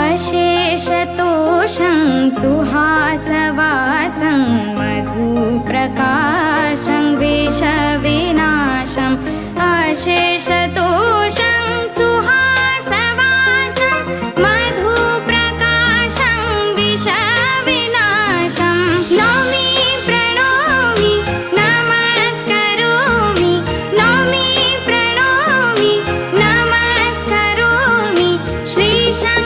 अशेषतोषं सुहासवासं मधुप्रकाशं विषविनाशम् अशेषतोषं सुहासवासं मधुप्रकाशं विषविनाशं नौमि प्रणौमि नमस्करोमि नौमि प्रणौमि नमस्करोमि श्रीशं